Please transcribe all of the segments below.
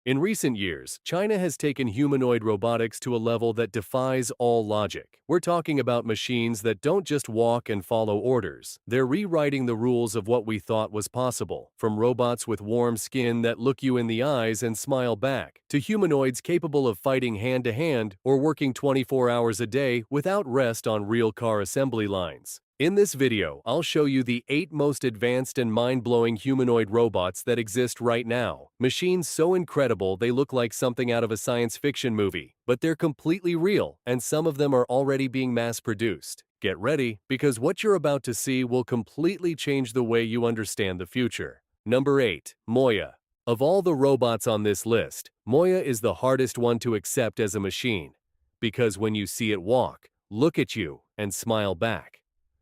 In recent years, China has taken humanoid robotics to a level that defies all logic. We're talking about machines that don't just walk and follow orders. They're rewriting the rules of what we thought was possible, from robots with warm skin that look you in the eyes and smile back, to humanoids capable of fighting hand-to-hand or working 24 hours a day without rest on real car assembly lines. In this video, I'll show you the 8 most advanced and mind-blowing humanoid robots that exist right now. Machines so incredible they look like something out of a science fiction movie, but they're completely real, and some of them are already being mass-produced. Get ready, because what you're about to see will completely change the way you understand the future. Number 8. Moya. Of all the robots on this list, Moya is the hardest one to accept as a machine. Because when you see it walk, look at you, and smile back,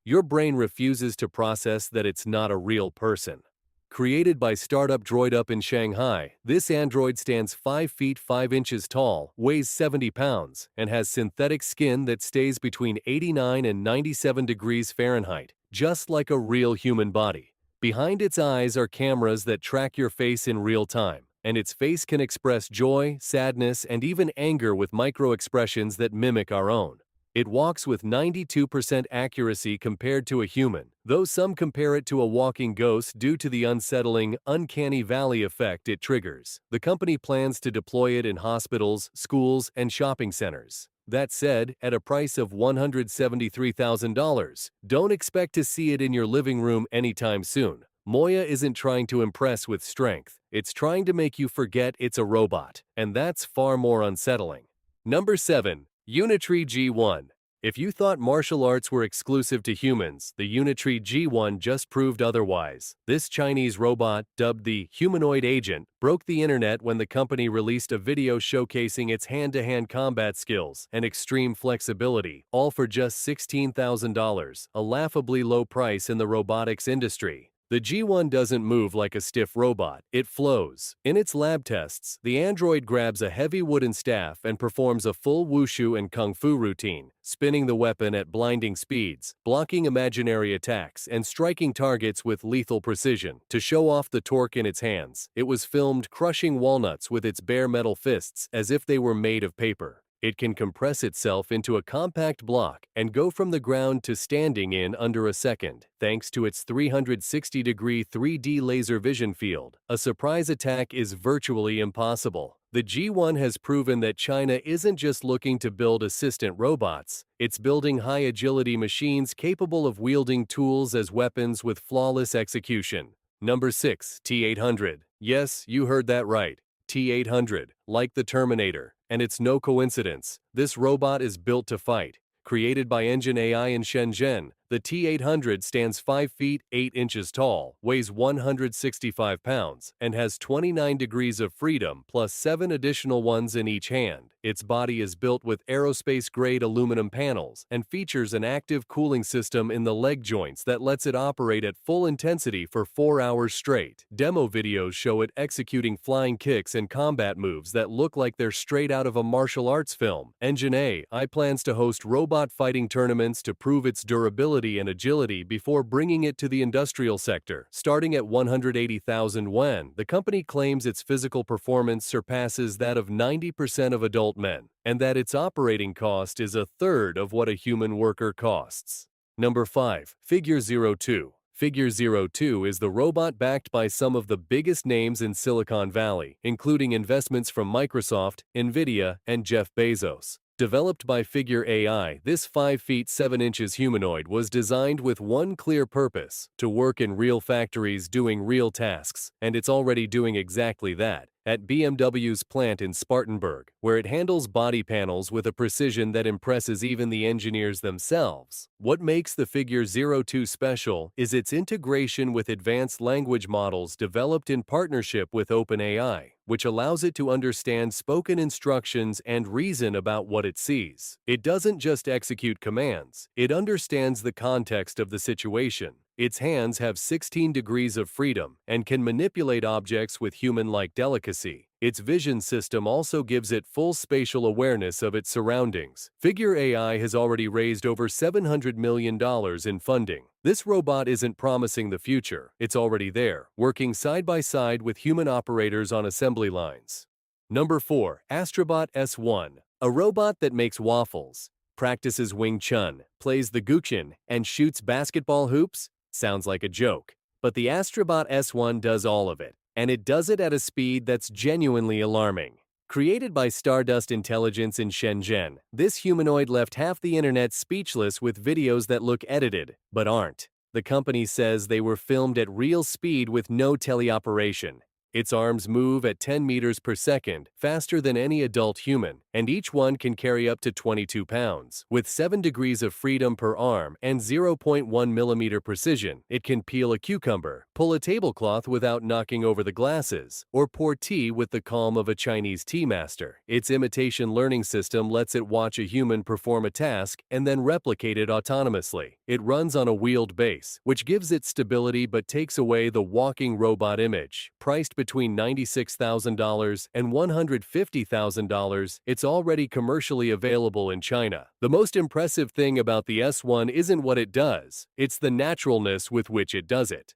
your brain refuses to process that it's not a real person. Created by startup DroidUp in Shanghai, this android stands 5 feet 5 inches tall, weighs 70 pounds, and has synthetic skin that stays between 89 and 97 degrees Fahrenheit, just like a real human body. Behind its eyes are cameras that track your face in real time, and its face can express joy, sadness, and even anger with micro-expressions that mimic our own. It walks with 92% accuracy compared to a human, though some compare it to a walking ghost due to the unsettling, uncanny valley effect it triggers. The company plans to deploy it in hospitals, schools, and shopping centers. That said, at a price of $173,000, don't expect to see it in your living room anytime soon. Moya isn't trying to impress with strength, it's trying to make you forget it's a robot, and that's far more unsettling. Number 7. Unitree G1. If you thought martial arts were exclusive to humans, the Unitree G1 just proved otherwise. This Chinese robot, dubbed the Humanoid Agent, broke the internet when the company released a video showcasing its hand-to-hand combat skills and extreme flexibility, all for just $16,000, a laughably low price in the robotics industry. The G1 doesn't move like a stiff robot, it flows. In its lab tests, the android grabs a heavy wooden staff and performs a full wushu and kung fu routine, spinning the weapon at blinding speeds, blocking imaginary attacks, and striking targets with lethal precision. To show off the torque in its hands, it was filmed crushing walnuts with its bare metal fists as if they were made of paper. It can compress itself into a compact block and go from the ground to standing in under a second, thanks to its 360-degree 3D laser vision field. A surprise attack is virtually impossible. The G1 has proven that China isn't just looking to build assistant robots, it's building high-agility machines capable of wielding tools as weapons with flawless execution. Number 6. T-800. Yes, you heard that right. T-800, like the Terminator. And it's no coincidence. This robot is built to fight. Created by Engine AI in Shenzhen, the T-800 stands 5 feet 8 inches tall, weighs 165 pounds, and has 29 degrees of freedom plus 7 additional ones in each hand. Its body is built with aerospace-grade aluminum panels and features an active cooling system in the leg joints that lets it operate at full intensity for 4 hours straight. Demo videos show it executing flying kicks and combat moves that look like they're straight out of a martial arts film. Engine AI plans to host robot fighting tournaments to prove its durability and agility before bringing it to the industrial sector. Starting at 180,000 yuan, the company claims its physical performance surpasses that of 90% of adult men, and that its operating cost is a third of what a human worker costs. Number 5. Figure 02. Figure 02 is the robot backed by some of the biggest names in Silicon Valley, including investments from Microsoft, Nvidia, and Jeff Bezos. Developed by Figure AI, this 5 feet 7 inches humanoid was designed with one clear purpose: to work in real factories doing real tasks, and it's already doing exactly that. At BMW's plant in Spartanburg, where it handles body panels with a precision that impresses even the engineers themselves. What makes the Figure 02 special is its integration with advanced language models developed in partnership with OpenAI, which allows it to understand spoken instructions and reason about what it sees. It doesn't just execute commands, it understands the context of the situation. Its hands have 16 degrees of freedom and can manipulate objects with human-like delicacy. Its vision system also gives it full spatial awareness of its surroundings. Figure AI has already raised over $700 million in funding. This robot isn't promising the future, it's already there, working side by side with human operators on assembly lines. Number 4. Astrobot S1. A robot that makes waffles, practices Wing Chun, plays the Guqin, and shoots basketball hoops? Sounds like a joke. But the Astrobot S1 does all of it, and it does it at a speed that's genuinely alarming. Created by Stardust Intelligence in Shenzhen, this humanoid left half the internet speechless with videos that look edited, but aren't. The company says they were filmed at real speed with no teleoperation. Its arms move at 10 meters per second, faster than any adult human, and each one can carry up to 22 pounds. With 7 degrees of freedom per arm and 0.1 millimeter precision, it can peel a cucumber, pull a tablecloth without knocking over the glasses, or pour tea with the calm of a Chinese tea master. Its imitation learning system lets it watch a human perform a task and then replicate it autonomously. It runs on a wheeled base, which gives it stability but takes away the walking robot image. Priced between $96,000 and $150,000, it's already commercially available in China. The most impressive thing about the S1 isn't what it does, it's the naturalness with which it does it.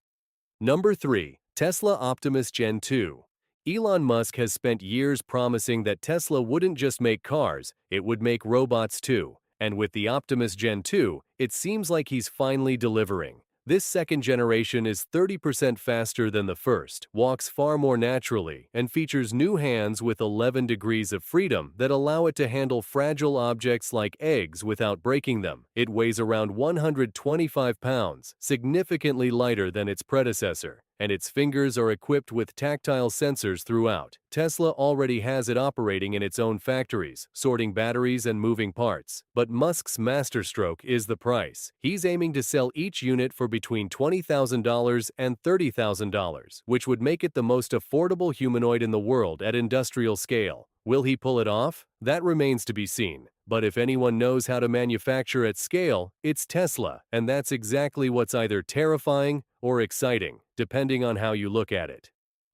Number 3. Tesla Optimus Gen 2. Elon Musk has spent years promising that Tesla wouldn't just make cars, it would make robots too. And with the Optimus Gen 2, it seems like he's finally delivering. This second generation is 30% faster than the first, walks far more naturally, and features new hands with 11 degrees of freedom that allow it to handle fragile objects like eggs without breaking them. It weighs around 125 pounds, significantly lighter than its predecessor, and its fingers are equipped with tactile sensors throughout. Tesla already has it operating in its own factories, sorting batteries and moving parts. But Musk's masterstroke is the price. He's aiming to sell each unit for between $20,000 and $30,000, which would make it the most affordable humanoid in the world at industrial scale. Will he pull it off? That remains to be seen. But if anyone knows how to manufacture at scale, it's Tesla, and that's exactly what's either terrifying or exciting, depending on how you look at it.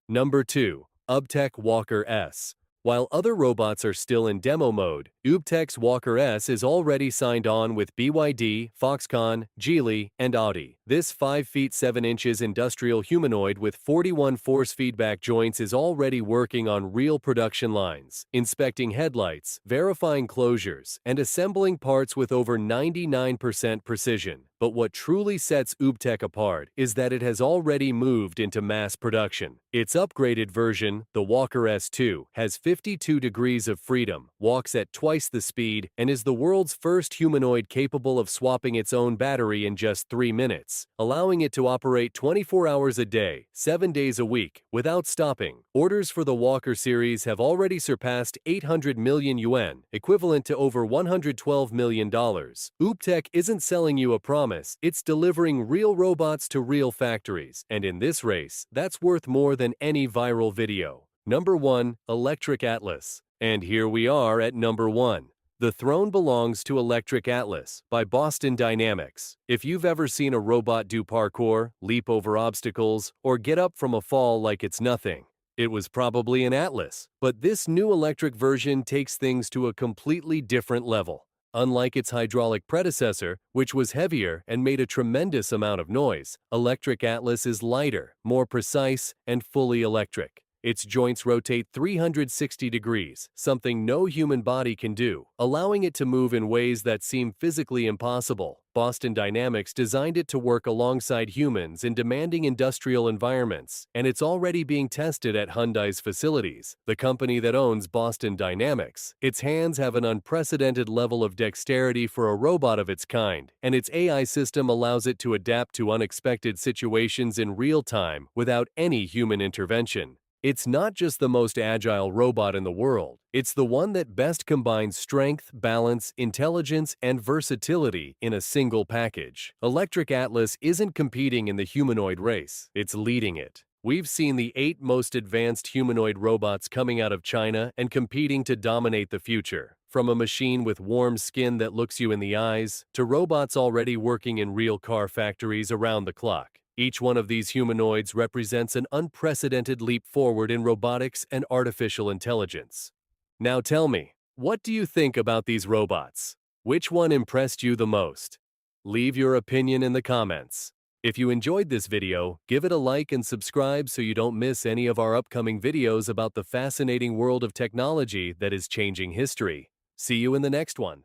Number 2. UBTech Walker S. While other robots are still in demo mode, UBTech's Walker S is already signed on with BYD, Foxconn, Geely, and Audi. This 5 feet 7 inches industrial humanoid with 41 force feedback joints is already working on real production lines, inspecting headlights, verifying closures, and assembling parts with over 99% precision. But what truly sets UBTech apart is that it has already moved into mass production. Its upgraded version, the Walker S2, has 52 degrees of freedom, walks at twice the speed, and is the world's first humanoid capable of swapping its own battery in just 3 minutes, allowing it to operate 24 hours a day, 7 days a week, without stopping. Orders for the Walker series have already surpassed 800 million yuan, equivalent to over $112 million. UBTech isn't selling you a promise. It's delivering real robots to real factories, and in this race, that's worth more than any viral video. Number 1. Electric Atlas. And here we are at number 1. The throne belongs to Electric Atlas by Boston Dynamics. If you've ever seen a robot do parkour, leap over obstacles, or get up from a fall like it's nothing, it was probably an Atlas. But this new electric version takes things to a completely different level. Unlike its hydraulic predecessor, which was heavier and made a tremendous amount of noise, Electric Atlas is lighter, more precise, and fully electric. Its joints rotate 360 degrees, something no human body can do, allowing it to move in ways that seem physically impossible. Boston Dynamics designed it to work alongside humans in demanding industrial environments, and it's already being tested at Hyundai's facilities, the company that owns Boston Dynamics. Its hands have an unprecedented level of dexterity for a robot of its kind, and its AI system allows it to adapt to unexpected situations in real time without any human intervention. It's not just the most agile robot in the world, it's the one that best combines strength, balance, intelligence, and versatility in a single package. Electric Atlas isn't competing in the humanoid race, it's leading it. We've seen the 8 most advanced humanoid robots coming out of China and competing to dominate the future. From a machine with warm skin that looks you in the eyes, to robots already working in real car factories around the clock. Each one of these humanoids represents an unprecedented leap forward in robotics and artificial intelligence. Now tell me, what do you think about these robots? Which one impressed you the most? Leave your opinion in the comments. If you enjoyed this video, give it a like and subscribe so you don't miss any of our upcoming videos about the fascinating world of technology that is changing history. See you in the next one.